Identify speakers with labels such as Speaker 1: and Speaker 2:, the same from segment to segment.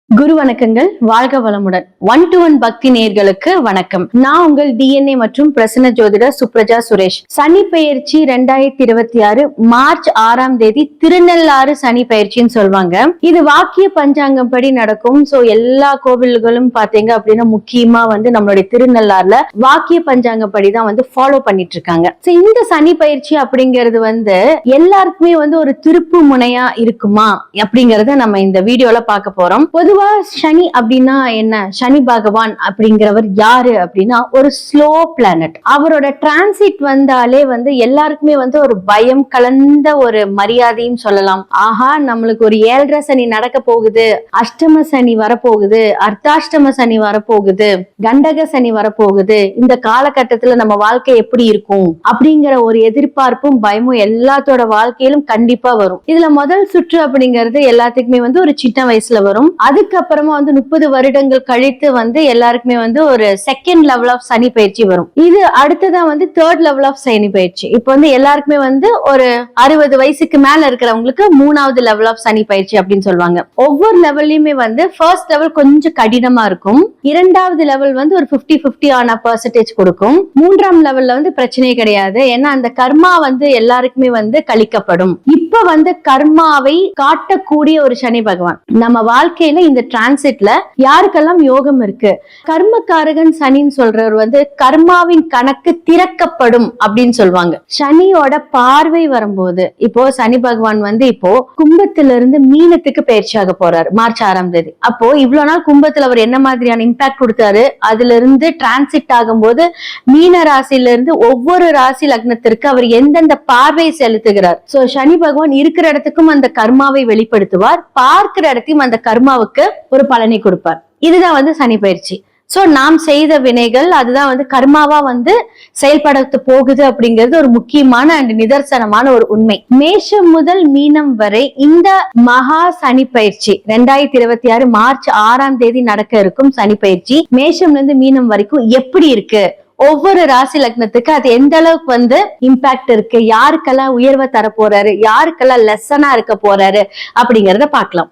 Speaker 1: குரு வணக்கங்கள். வாழ்க வளமுடன். 1-to-1 பக்தி நேயர்களுக்கு வணக்கம். நான் உங்கள் DNA மற்றும் பிரசன்ன ஜோதிடர் சுப்ரஜா சுரேஷ். சனி பெயர்ச்சி 2026 மார்ச் 6ஆம் தேதி திருநள்ளாறு சனி பெயர்ச்சின்னு சொல்லுவாங்க. இது வாக்கிய பஞ்சாங்கம் படி நடக்கும். சோ எல்லா கோவில்களும் பாத்தீங்க அப்படின்னா முக்கியமா நம்மளுடைய திருநள்ளாறுல வாக்கிய பஞ்சாங்கம் படிதான் ஃபாலோ பண்ணிட்டு இருக்காங்க. இந்த சனி பயிற்சி அப்படிங்கிறது எல்லாருக்குமே ஒரு திருப்பு முனையா இருக்குமா அப்படிங்கறத நம்ம இந்த வீடியோல பார்க்க போறோம். பொதுவா சனி அப்படின்னா என்ன, சனி பகவான் அப்படிங்கிறவர் யாரு அப்படின்னா ஒரு ஸ்லோ பிளானட். அவரோட டிரான்சிட் வந்தாலே எல்லாருக்குமே ஒரு பயம் கலந்த ஒரு மரியாதையும் சொல்லலாம். ஆஹா, நம்மளுக்கு ஒரு 7.5 சனி நடக்க போகுது, அஷ்டம சனி வரப்போகுது, அர்த்தாஷ்டம சனி வரப்போகுது, கண்டக சனி வரப்போகுது, இந்த காலகட்டத்துல நம்ம வாழ்க்கை எப்படி இருக்கும் அப்படிங்கிற ஒரு எதிர்பார்ப்பும் பயமும் எல்லாத்தோட வாழ்க்கையிலும் கண்டிப்பா வரும். இதுல முதல் சுற்று அப்படிங்கிறது எல்லாத்துக்குமே ஒரு சின்ன வயசுல வரும். அதுக்கப்புறமா 30 வருடங்கள் கழித்து எல்லாருக்குமே ஒரு செகண்ட் லெவல் ஆஃப் சனி பயிற்சி வரும். இது அடுத்ததான் தேர்ட் லெவல் ஆஃப் சனி பயிற்சி. இப்போ எல்லாருக்குமே ஒரு 60 வயசுக்கு மேல இருக்கிறவங்களுக்கு 3வது லெவல் ஆஃப் சனி பயிற்சி அப்படின்னு சொல்லுவாங்க. ஒவ்வொரு லெவல்லையுமே ஃபர்ஸ்ட் லெவல் கொஞ்சம் கடினமா இருக்கும். 2வது லெவல் ஒரு 50-50 ஆன பெர்சன்டேஜ் கொடுக்கும். 3ஆம் லெவல்ல பிரச்சனையே கிடையாது. ஏன்னா அந்த கர்மா எல்லாருக்குமே கழிக்கப்படும். இப்ப கர்மாவை காட்டக்கூடிய ஒரு சனி பகவான் நம்ம வாழ்க்கையில இந்த டிரான்சிட்ல யாருக்கெல்லாம் யோகம் இருக்கு, கர்மகாரகன் சனின்னு சொல்றவர் கர்மாவின் கணக்கு திறக்கப்படும் அப்படின்னு சொல்லுவாங்க. சனியோட பார்வை வரும்போது இப்போ சனி பகவான் இப்போ கும்பத்திலிருந்து மீனத்துக்கு பயிற்சியாக போறாரு மார்ச் 6ஆம் தேதி. அப்போ இவ்வளவு நாள் கும்பத்துல அவர் என்ன மாதிரியான இம்பாக்ட் கொடுத்தாரு, அதுல இருந்து டிரான்சிட் ஆகும்போது மீன ராசியில இருந்து ஒவ்வொரு ராசி லக்னத்திற்கு அவர் எந்தெந்த பார்வை செலுத்துகிறார். சோ சனி பகவான் இருக்கிற இடத்துக்கும் அந்த கர்மாவை வெளிப்படுத்துவார், பார்க்கிற இடத்தையும் அந்த கர்மாவுக்கு ஒரு பலனை கொடுப்பார். இதுதான் சனி பயிற்சி. சோ நாம் செய்த வினைகள் அதுதான் கர்மாவா செயல்படுத்த போகுது அப்படிங்கிறது ஒரு முக்கியமான அண்ட் நிதர்சனமான ஒரு உண்மை. மேஷம் முதல் மீனம் வரை இந்த மகா சனி பயிற்சி 2026 மார்ச் 6ஆம் தேதி நடக்க இருக்கும் சனி பயிற்சி மேஷம்ல இருந்து மீனம் வரைக்கும் எப்படி இருக்கு, ஒவ்வொரு ராசி லக்னத்துக்கு அது எந்த அளவுக்கு இம்பாக்ட் இருக்கு, யாருக்கெல்லாம் உயர்வை தர போறாரு, யாருக்கெல்லாம் லெசனா இருக்க போறாரு அப்படிங்கறத பார்க்கலாம்.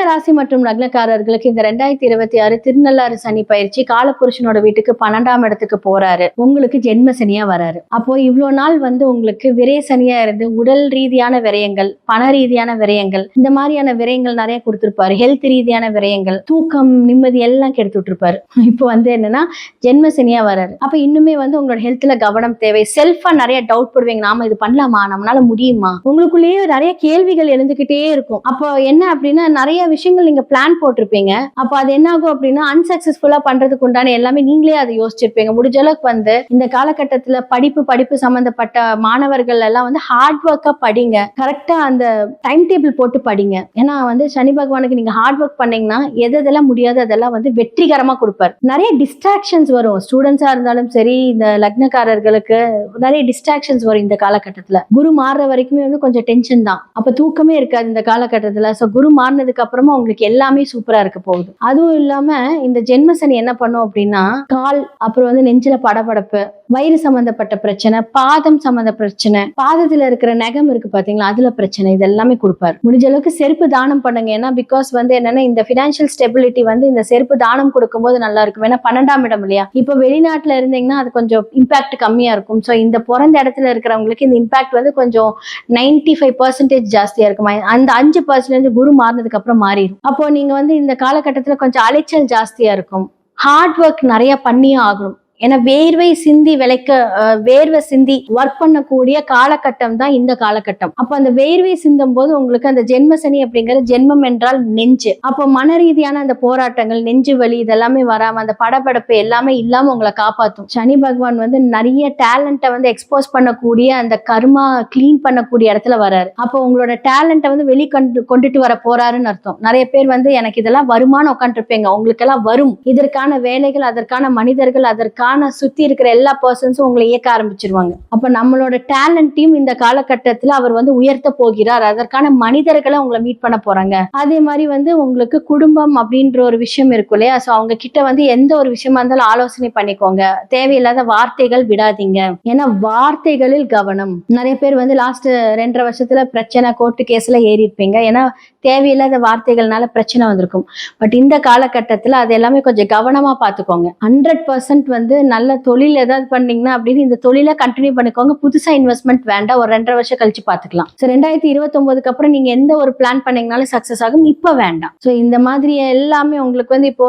Speaker 1: ராசி மற்றும் லக்னக்காரர்களுக்கு இந்த 2026 திருநள்ளாறு சனி பயிற்சி காலபுருஷனோட வீட்டுக்கு 12ஆம் இடத்துக்கு போறாரு. உங்களுக்கு ஜென்ம சனியா வராரு. அப்போ இவ்வளவு நாள் உங்களுக்கு விரய சனியா இருந்து உடல் ரீதியான விரயங்கள், பண ரீதியான விரயங்கள், இந்த மாதிரியான விரயங்கள் நிறைய கொடுத்திருப்பாரு. ஹெல்த் ரீதியான விரயங்கள், தூக்கம், நிம்மதி எல்லாம் கெடுத்து விட்டுருப்பாரு. இப்போ என்னன்னா ஜென்ம சனியா வராரு. அப்ப இன்னுமே உங்களோட ஹெல்த்ல கவனம் தேவை. செல்ஃபா நிறைய டவுட் போடுவீங்க, நாம இது பண்ணலாமா, நம்மளால முடியுமா, உங்களுக்குள்ளேயே நிறைய கேள்விகள் எழுந்துகிட்டே இருக்கும். அப்போ என்ன அப்படின்னா நிறைய விஷயங்கள் நீங்க பிளான் போட்டிருப்பீங்க. அப்ப அது என்ன ஆகும் அப்படின்னா அன்சக்சஸ்ஃபுல்லா பண்றதுக்கு உண்டான எல்லாமே நீங்களே அதை யோசிச்சிருப்பீங்க. முடிஞ்ச அளவுக்கு இந்த காலகட்டத்துல படிப்பு சம்பந்தப்பட்ட மாணவர்கள் எல்லாம் ஹார்ட் ஒர்க்கா படிங்க. கரெக்டா அந்த டைம் டேபிள் போட்டு படிங்க. ஏன்னா சனி பகவானுக்கு நீங்க ஹார்ட் ஒர்க் பண்ணீங்கன்னா எதெல்லாம் முடியாது அதெல்லாம் வெற்றிகரமா கொடுப்பார். நிறைய டிஸ்ட்ராக்ஷன்ஸ் வரும். ஸ்டூடெண்ட்ஸா இருந்தாலும் சரி, இந்த லக்னக்காரர்களுக்கு நிறைய டிஸ்ட்ராக்ஷன்ஸ் வரும். இந்த காலகட்டத்துல குரு மாறுற வரைக்குமே கொஞ்சம் டென்ஷன் தான். அப்ப தூக்கமே இருக்காது இந்த காலகட்டத்துல. சோ குரு மாறினதுக்கு அப்புறமா உங்களுக்கு எல்லாமே சூப்பரா இருக்க போகுது. அதுவும் இல்லாம இந்த ஜென்ம சனி என்ன பண்ணும் அப்படின்னா கால், அப்புறம் நெஞ்சில படபடப்பு, வயிறு சம்பந்தப்பட்ட பிரச்சனை, பாதம் சம்பந்த பிரச்சனை, பாதத்துல இருக்கிற நகம் இருக்கு பாத்தீங்களா, அதுல பிரச்சனை, இது எல்லாமே கொடுப்பாரு. முடிஞ்ச அளவுக்கு செருப்பு தானம் பண்ணுங்க. ஏன்னா பிகாஸ் என்னன்னா இந்த பினான்சியல் ஸ்டெபிலிட்டி இந்த செருப்பு தானம் கொடுக்கும் போது நல்லா இருக்கும். ஏன்னா 12ஆம் இடம் இல்லையா. இப்ப வெளிநாட்டுல இருந்தீங்கன்னா அது கொஞ்சம் இம்பாக்ட் கம்மியா இருக்கும். சோ இந்த பிறந்த இடத்துல இருக்கிறவங்களுக்கு இந்த இம்பாக்ட் கொஞ்சம் 95% ஜாஸ்தியா இருக்கும். அந்த 5% குரு மாறினதுக்கு அப்புறம் மாறிடும். அப்போ நீங்க இந்த காலகட்டத்துல கொஞ்சம் அலைச்சல் ஜாஸ்தியா இருக்கும். ஹார்ட் ஒர்க் நிறைய பண்ணியே ஆகணும். ஏன்னா வேர்வை சிந்தி ஒர்க் பண்ணக்கூடிய காலகட்டம் தான் இந்த காலகட்டம். அப்ப அந்த வேர்வை சிந்தும் போது உங்களுக்கு அந்த ஜென்ம சனி அப்படிங்கிற ஜென்மம் என்றால் நெஞ்சு. அப்போ மன ரீதியான அந்த போராட்டங்கள், நெஞ்சு வலி இதெல்லாமே வராம அந்த படபடப்பு எல்லாமே இல்லாம உங்களை காப்பாற்றும். சனி பகவான் நிறைய டேலண்ட்டை எக்ஸ்போஸ் பண்ணக்கூடிய அந்த கர்மா கிளீன் பண்ணக்கூடிய இடத்துல வராரு. அப்போ உங்களோட டேலண்ட்டை கொண்டுட்டு வர போறாருன்னு அர்த்தம். நிறைய பேர் எனக்கு இதெல்லாம் வருமானம் உட்காந்துருப்பீங்க. உங்களுக்கு எல்லாம் வரும். இதற்கான வேலைகள், அதற்கான மனிதர்கள், அதற்கான உங்களுக்கான சுத்தி இருக்கிற எல்லா பர்சன்ஸும் உங்களை இயக்க ஆரம்பிச்சிருவாங்க. அப்ப நம்மளோட டேலண்டையும் இந்த காலகட்டத்துல அவர் உயர்த்த போகிறார். அதற்கான மனிதர்களை உங்களை மீட் பண்ண போறாங்க. அதே மாதிரி உங்களுக்கு குடும்பம் அப்படின்ற ஒரு விஷயம் இருக்கும் இல்லையா? சோ அவங்க கிட்ட எந்த ஒரு விஷயமா இருந்தாலும் ஆலோசனை பண்ணிக்கோங்க. தேவையில்லாத வார்த்தைகள் விடாதீங்க. ஏன்னா வார்த்தைகளில் கவனம். நிறைய பேர் லாஸ்ட் 2.5 வருஷத்துல பிரச்சனை, கோர்ட்டு கேஸ்ல ஏறி இருப்பீங்க. ஏன்னா தேவையில்லாத வார்த்தைகள்னால பிரச்சனை வந்திருக்கும். பட் இந்த காலகட்டத்துல அது எல்லாமே கொஞ்சம் கவனமா பாத்துக்கோங்க. 100% நல்ல தொழில் ஏதாவது பண்ணீங்கன்னா அப்படின்னு இந்த தொழிலை கண்டினியூ பண்ணிக்கோங்க. புதுசா இன்வெஸ்ட்மெண்ட் வேண்டாம். ஒரு 2.5 வருஷம் கழிச்சு பாத்துக்கலாம். 2029க்கு அப்புறம் நீங்க எந்த ஒரு பிளான் பண்ணீங்கனாலும் சக்சஸ் ஆகும். இப்ப வேண்டாம். சோ இந்த மாதிரி எல்லாமே உங்களுக்கு இப்போ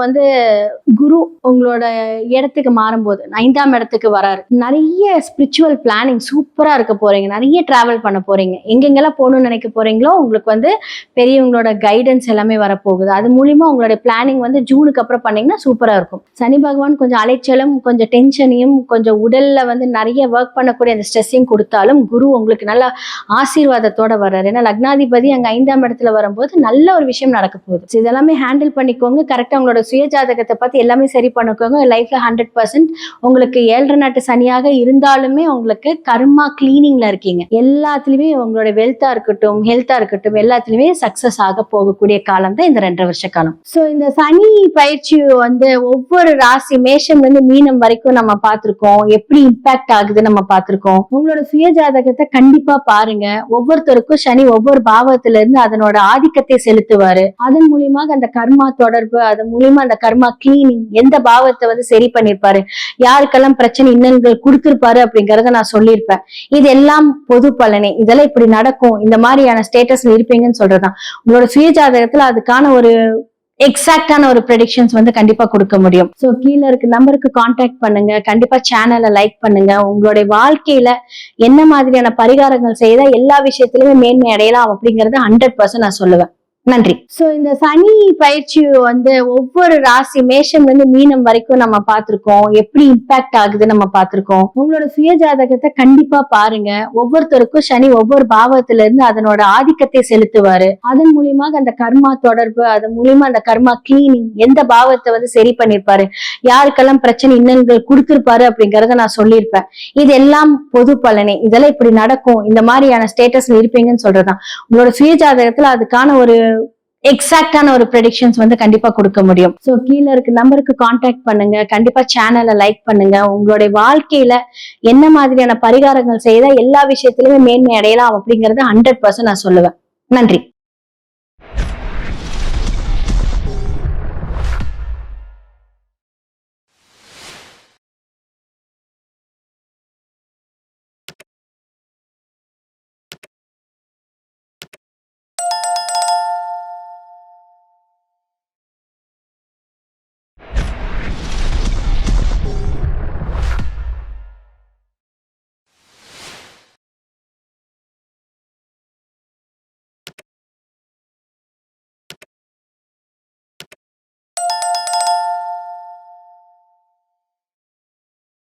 Speaker 1: குரு உங்களோட இடத்துக்கு மாறும்போது 5ஆம் இடத்துக்கு வராரு. நிறைய ஸ்பிரிச்சுவல் பிளானிங் சூப்பரா இருக்க போறீங்க. நிறைய டிராவல் பண்ண போறீங்க. எங்கெங்கெல்லாம் போகணும்னு நினைக்க போறீங்களோ உங்களுக்கு பெரியவங்களோட கைடன்ஸ் எல்லாமே வரப்போகுது. அது மூலியமா உங்களுடைய பிளானிங் ஜூனுக்கு அப்புறம் பண்ணீங்கன்னா சூப்பரா இருக்கும். சனி பகவான் கொஞ்சம் அலைச்சலும், கொஞ்சம் டென்ஷனையும், கொஞ்சம் உடல்ல நிறைய ஒர்க் பண்ணக்கூடிய அந்த ஸ்ட்ரெஸ்ஸையும் கொடுத்தாலும் குரு உங்களுக்கு நல்ல ஆசீர்வாதத்தோட வர்றாரு. ஏன்னா லக்னாதிபதி அங்க 5ஆம் இடத்துல வரும்போது நல்ல ஒரு விஷயம் நடக்க போகுது. இதெல்லாமே ஹேண்டில் பண்ணிக்கோங்க. கரெக்டா உங்களோட சுய ஜாதகத்தை பார்த்து எல்லாமே சரி பண்ணிக்கோங்க. லைஃப்ல 100% உங்களுக்கு 7.5 நாட்டு சனியாக இருந்தாலுமே உங்களுக்கு கர்மா கிளீனிங்ல இருக்கீங்க. எல்லாத்துலயுமே உங்களோட வெல்த்தா இருக்கட்டும், ஹெல்த்தா இருக்கட்டும், எல்லாத்துலயுமே சக்சஸ் ஆக போகக்கூடிய காலம் தான் இந்த 2.5 வருஷ காலம். சோ இந்த சனி பயிற்சி ஒவ்வொரு ராசி மேஷம் மீனம் வரைக்கும் நம்ம பார்த்திருக்கோம். எப்படி இம்பாக்ட் ஆகுது நம்ம பார்த்திருக்கோம். உங்களோட சுய ஜாதகத்தை கண்டிப்பா பாருங்க. ஒவ்வொருத்தருக்கும் சனி ஒவ்வொரு பாவத்துல இருந்து அதனோட ஆதிக்கத்தை செலுத்துவாரு. அதன் மூலியமாக அந்த கர்மா தொடர்பு, அதன் மூலியமா அந்த கர்மா கிளீனிங், எந்த பாவத்தை சரி பண்ணிருப்பாரு, யாருக்கெல்லாம் பிரச்சனை இன்னல்கள் கொடுத்திருப்பாரு அப்படிங்கறத நான் சொல்லியிருப்பேன். இதெல்லாம் பொது பலனே. இதெல்லாம் இப்படி நடக்கும், இந்த மாதிரியான ஸ்டேட்டஸ்ல இருப்பீங்கன்னு சொல்றதுதான். உங்களோட சுய ஜாதகத்துல அதுக்கான ஒரு எக்ஸாக்டான ஒரு ப்ரெடிக்ஷன்ஸ் கண்டிப்பா கொடுக்க முடியும். சோ கீழே இருக்க நம்பருக்கு கான்டாக்ட் பண்ணுங்க. கண்டிப்பா சேனலை லைக் பண்ணுங்க. உங்களுடைய வாழ்க்கையில என்ன மாதிரியான பரிகாரங்கள் செய்தா எல்லா விஷயத்திலுமே மேன்மை அடையலாம் அப்படிங்கறது 100% நான் சொல்லுவேன். நன்றி. சோ இந்த சனி பயிற்சி ஒவ்வொரு ராசி மேஷம் மீனம் வரைக்கும் நம்ம பார்த்திருக்கோம். எப்படி இம்பாக்ட் ஆகுது நம்ம பார்த்திருக்கோம். உங்களோட சுய ஜாதகத்தை கண்டிப்பா பாருங்க. ஒவ்வொருத்தருக்கும் சனி ஒவ்வொரு பாவத்துல இருந்து அதனோட ஆதிக்கத்தை செலுத்துவாரு. அதன் மூலியமாக அந்த கர்மா தொடர்பு, அதன் மூலியமா அந்த கர்மா கிளீனிங், எந்த பாவத்தை சரி பண்ணிருப்பாரு, யாருக்கெல்லாம் பிரச்சனை இன்னல்கள் கொடுத்திருப்பாரு அப்படிங்கறத நான் சொல்லியிருப்பேன். இதெல்லாம் பொது பலனே. இதெல்லாம் இப்படி நடக்கும், இந்த மாதிரியான ஸ்டேட்டஸ்ல இருப்பீங்கன்னு சொல்றதுதான். உங்களோட சுய ஜாதகத்துல அதுக்கான ஒரு எக்ஸாக்டான ஒரு ப்ரெடிக்ஷன்ஸ் கண்டிப்பா கொடுக்க முடியும். சோ கீழே இருக்க நம்பருக்கு கான்டாக்ட் பண்ணுங்க. கண்டிப்பா சேனலை லைக் பண்ணுங்க. உங்களுடைய வாழ்க்கையில என்ன மாதிரியான பரிகாரங்கள் செய்தா எல்லா விஷயத்திலுமே மேன்மை அடையலாம் அப்படிங்கறத 100% நான் சொல்லுவேன். நன்றி.